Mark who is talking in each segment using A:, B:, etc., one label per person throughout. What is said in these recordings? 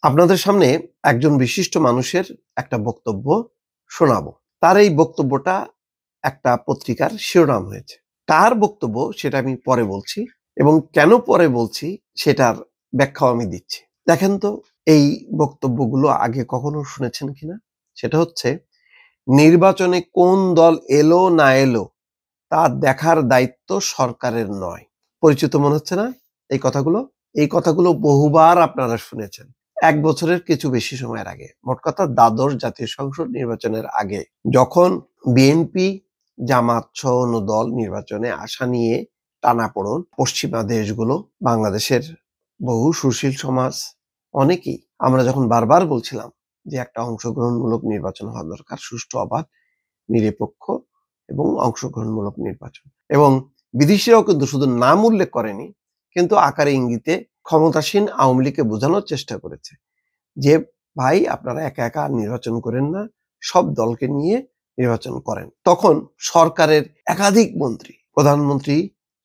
A: আপনাদের সামনে একজন বিশিষ্ট মানুষের একটা বক্তব্য শোনাবো। তার এই বক্তব্যটা একটা পত্রিকার শিরোনাম হয়েছে। কার বক্তব্য সেটা আমি পরে বলছি এবং কেন পরে বলছি সেটার ব্যাখ্যাও আমি দিচ্ছি। দেখেন তো এই বক্তব্যগুলো আগে কখনো শুনেছেন কিনা? সেটা হচ্ছে, নির্বাচনে কোন দল এলো না এলো তা দেখার দায়িত্ব সরকারের নয়। পরিচিত মনে হচ্ছে না এই কথাগুলো? এই কথাগুলো বহুবার আপনারা শুনেছেন। ১ বছরের কিছু বেশি সময়ের আগে, মোট কথা দ্বাদশ জাতীয় সংসদ নির্বাচনের আগে, যখন বিএনপি, জামাত সহ অন্য দল নির্বাচনে আসা নিয়ে টানাপোড়েন, পশ্চিমা দেশগুলো, বাংলাদেশের বহু সুশীল সমাজ, অনেকেই আমরা যখন বারবার বলছিলাম যে একটা অংশগ্রহণমূলক নির্বাচন হওয়া দরকার, সুষ্ঠু, অবাধ, নিরপেক্ষ এবং অংশগ্রহণমূলক নির্বাচন। এবং বিদেশিরাও কিন্তু শুধু নাম উল্লেখ করেনি, কিন্তু আকারে ইঙ্গিতে ক্ষমতাসীন আওয়ামী লীগকে বোঝানোর চেষ্টা করেছে যে ভাই আপনারা একা একা নির্বাচন করেন না, সব দলকে নিয়ে নির্বাচন করেন। তখন সরকারের একাধিক মন্ত্রী, প্রধানমন্ত্রী,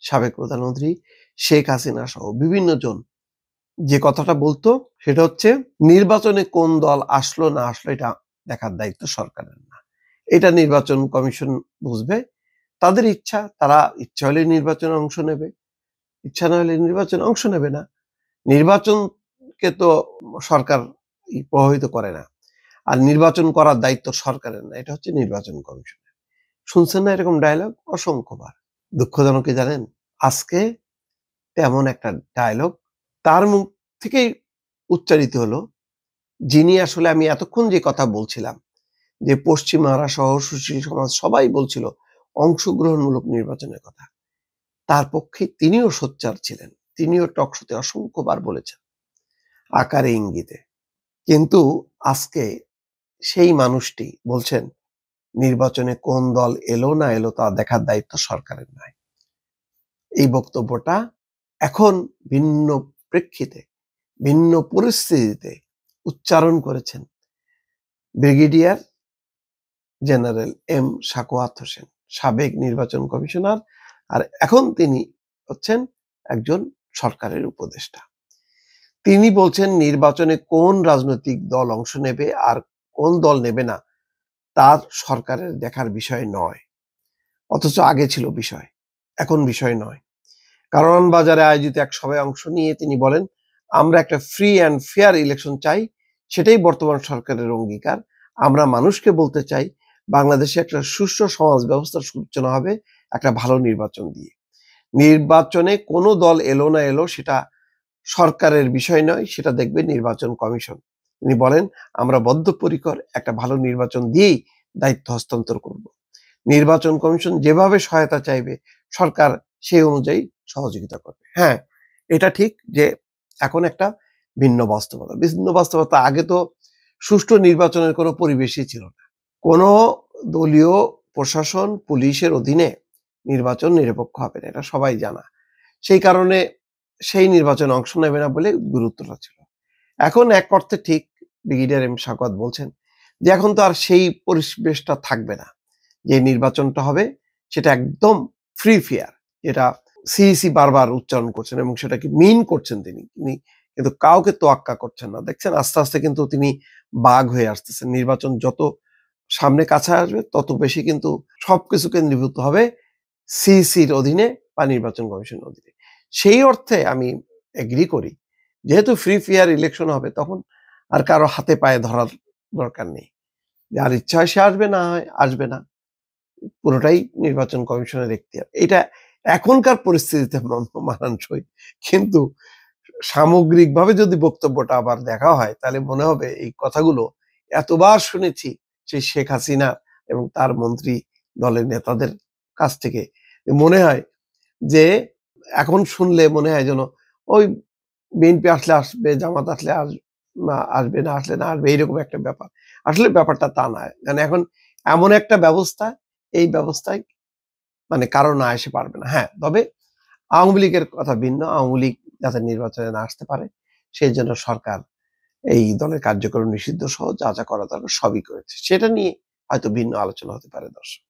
A: সাবেক প্রধানমন্ত্রী শেখ হাসিনা সহ বিভিন্ন জন যে কথাটা বলতো সেটা হচ্ছে, নির্বাচনে কোন দল আসলো না আসলো এটা দেখার দায়িত্ব সরকারের না, এটা নির্বাচন কমিশন বুঝবে। তাদের ইচ্ছা, তারা ইচ্ছা হলে নির্বাচনে অংশ নেবে, ইচ্ছা না হলে নির্বাচনে অংশ নেবে না। নির্বাচনকে তো সরকার প্রভাবিত করে না, আর নির্বাচন করার দায়িত্ব সরকারের না, এটা হচ্ছে নির্বাচন কমিশনের। শুনছেন না এরকম ডায়লগ অসংখ্যবার? দুঃখজনক কি জানেন, আজকে তেমন একটা ডায়লগ তার মুখ থেকেই উচ্চারিত হলো, যিনি আসলে, আমি এতক্ষণ যে কথা বলছিলাম যে পশ্চিমারা সহ সুশীল সমাজ সবাই বলছিল অংশগ্রহণমূলক নির্বাচনের কথা, তার পক্ষে তিনিও সোচ্চার ছিলেন, তিনিও টকশোতে অসংখ্যবার বলেছেন আকারে ইঙ্গিতে। কিন্তু আজকে সেই মানুষটি বলছেন নির্বাচনে কোন দল এলো না এলো তা দেখার দায়িত্ব সরকারের নয়। এই বক্তব্যটা এখন ভিন্ন প্রেক্ষিতে, ভিন্ন পরিস্থিতিতে উচ্চারণ করেছেন brigadier general M Sakhawat Hossain, সাবেক নির্বাচন কমিশনার, আর এখন তিনি হচ্ছেন একজন সরকারের উপদেষ্টা। তিনি বলছেন নির্বাচনে কোন রাজনৈতিক দল অংশ নেবে আর কোন দল নেবে না তার সরকারের দেখার বিষয় নয়। অথচ আগে ছিল বিষয়, এখন বিষয় নয়। কারওয়ান বাজারে আয়োজিত এক সভায় অংশ নিয়ে তিনি বলেন, আমরা একটা ফ্রি অ্যান্ড ফেয়ার ইলেকশন চাই, সেটাই বর্তমান সরকারের অঙ্গীকার। আমরা মানুষকে বলতে চাই বাংলাদেশে একটা সুষ্ঠু সমাজ ব্যবস্থার সূচনা হবে একটা ভালো নির্বাচন দিয়ে। নির্বাচনে কোনো দল এলো না এলো সেটা সরকারের বিষয় নয়, সেটা দেখবে নির্বাচন কমিশন। তিনি বলেন, আমরা বদ্ধপরিকর একটা ভালো নির্বাচন দিয়েই দায়িত্ব হস্তান্তর করব। নির্বাচন কমিশন যেভাবে সহায়তা চাইবে সরকার সেই অনুযায়ী সহযোগিতা করবে। হ্যাঁ, এটা ঠিক যে এখন একটা ভিন্ন বাস্তবতা। ভিন্ন বাস্তবতা, আগে তো সুষ্ঠু নির্বাচনের কোনো পরিবেশই ছিল না। কোনো দলীয় প্রশাসন, পুলিশের অধীনে নির্বাচন নিরপেক্ষ হবে না, এটা সবাই জানা। সেই কারণে সেই নির্বাচনে অংশ নেবে না বলে গুরুত্বটা ছিল। এখন এক অর্থে ঠিক ব্রিগেডিয়ার এম সাখাওয়াত বলছেন যে এখন তো আর সেই পরিবেশটা থাকবে না, যে নির্বাচনটা হবে সেটা একদম ফ্রি ফেয়ার, যেটা সিইসি বারবার উচ্চারণ করছেন এবং সেটাকে মিন করছেন তিনি কিন্তু কাউকে তোয়াক্কা করছেন না। দেখছেন আস্তে আস্তে কিন্তু তিনি বাঘ হয়ে আসতেছেন। নির্বাচন যত সামনে কাছে আসবে তত বেশি কিন্তু সবকিছু কেন্দ্রীভূত হবে সিইসির অধীনে বা নির্বাচন কমিশনের অধীনে। সেই অর্থে আমি এগ্রি করি, যেহেতু ফ্রি ফেয়ার ইলেকশন হবে তখন আর কারো হাতে পায়ে ধরার দরকার নেই। যার ইচ্ছা হয় সে আসবে, না হয় আসবে না, পুরোটাই নির্বাচন কমিশনের এখতিয়ার। এটা এখনকার পরিস্থিতিতে মানানসই, কিন্তু সামগ্রিকভাবে যদি বক্তব্যটা আবার দেখা হয় তাহলে মনে হবে এই কথাগুলো এতবার শুনেছি সেই শেখ হাসিনা এবং তার মন্ত্রী দলের নেতাদের কাছ থেকে। মনে হয় যে এখন শুনলে মনে হয় যেন ওই বিএনপি আসলে আসবে, জামাত আসলে আসবে, না আসলে না আসবে, এইরকম একটা ব্যাপার। আসলে ব্যাপারটা তা নয়, মানে এখন এমন একটা ব্যবস্থা, এই ব্যবস্থায় মানে কারো না এসে পারবে না। হ্যাঁ, তবে আওয়ামী লীগের কথা ভিন্ন। আওয়ামী লীগ যাতে নির্বাচনে না আসতে পারে সেই জন্য সরকার এই দলের কার্যক্রম নিষিদ্ধ সহ যা যা করা দরকার সবই করেছে। সেটা নিয়ে হয়তো ভিন্ন আলোচনা হতে পারে দর্শক।